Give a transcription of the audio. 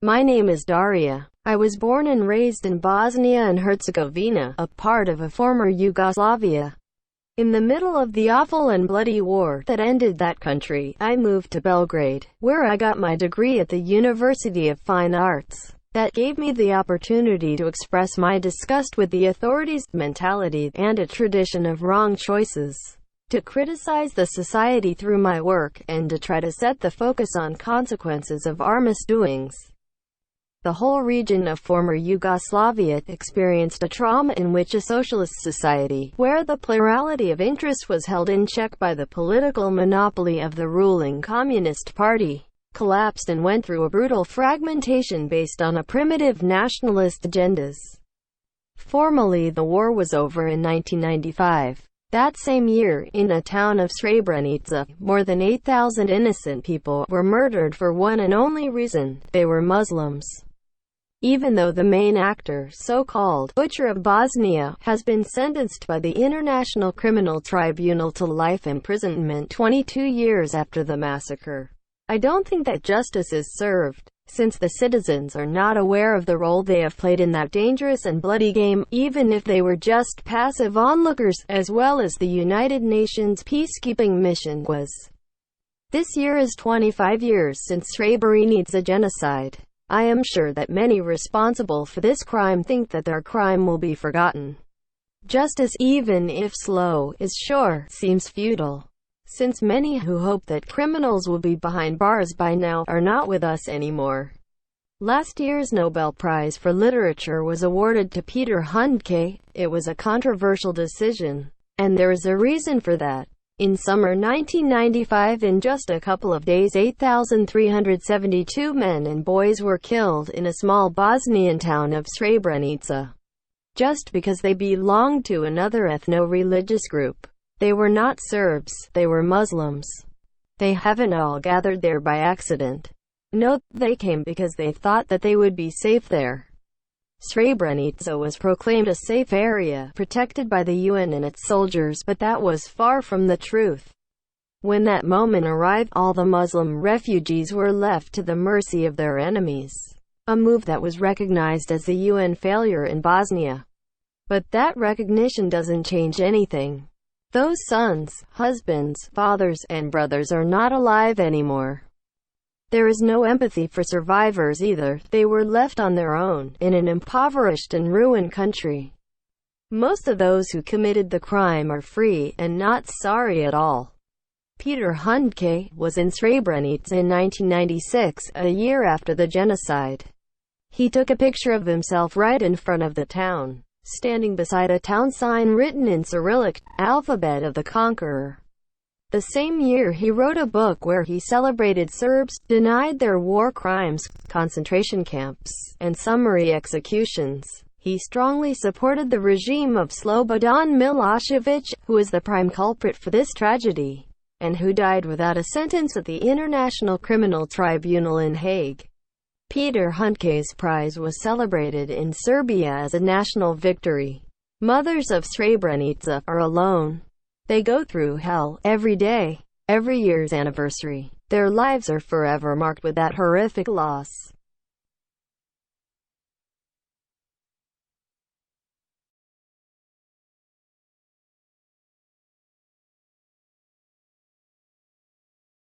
My name is Daria. I was born and raised in Bosnia and Herzegovina, a part of a former Yugoslavia. In the middle of the awful and bloody war that ended that country, I moved to Belgrade, where I got my degree at the University of Fine Arts. That gave me the opportunity to express my disgust with the authorities' mentality and a tradition of wrong choices, to criticize the society through my work, and to try to set the focus on consequences of our misdoings. The whole region of former Yugoslavia experienced a trauma in which a socialist society, where the plurality of interest was held in check by the political monopoly of the ruling Communist Party, collapsed and went through a brutal fragmentation based on a primitive nationalist agendas. Formally, the war was over in 1995. That same year, in the town of Srebrenica, more than 8,000 innocent people were murdered for one and only reason: they were Muslims. Even though the main actor, so-called Butcher of Bosnia, has been sentenced by the International Criminal Tribunal to life imprisonment 22 years after the massacre, I don't think that justice is served, since the citizens are not aware of the role they have played in that dangerous and bloody game, even if they were just passive onlookers, as well as the United Nations peacekeeping mission was. This year is 25 years since Srebrenica genocide. I am sure that many responsible for this crime think that their crime will be forgotten. Justice, even if slow, is sure, seems futile, since many who hope that criminals will be behind bars by now are not with us anymore. Last year's Nobel Prize for Literature was awarded to Peter Handke. It was a controversial decision, and there is a reason for that. In summer 1995, in just a couple of days, 8,372 men and boys were killed in a small Bosnian town of Srebrenica, just because they belonged to another ethno-religious group. They were not Serbs, they were Muslims. They haven't all gathered there by accident. No, they came because they thought that they would be safe there. Srebrenica was proclaimed a safe area, protected by the UN and its soldiers, but that was far from the truth. When that moment arrived, all the Muslim refugees were left to the mercy of their enemies, a move that was recognized as the UN failure in Bosnia. But that recognition doesn't change anything. Those sons, husbands, fathers, and brothers are not alive anymore. There is no empathy for survivors either. They were left on their own, in an impoverished and ruined country. Most of those who committed the crime are free, and not sorry at all. Peter Handke was in Srebrenica in 1996, a year after the genocide. He took a picture of himself right in front of the town, standing beside a town sign written in Cyrillic, alphabet of the conqueror. The same year he wrote a book where he celebrated Serbs, denied their war crimes, concentration camps, and summary executions. He strongly supported the regime of Slobodan Milošević, who is the prime culprit for this tragedy, and who died without a sentence at the International Criminal Tribunal in Hague. Peter Handke's prize was celebrated in Serbia as a national victory. Mothers of Srebrenica are alone. They go through hell every day, every year's anniversary. Their lives are forever marked with that horrific loss.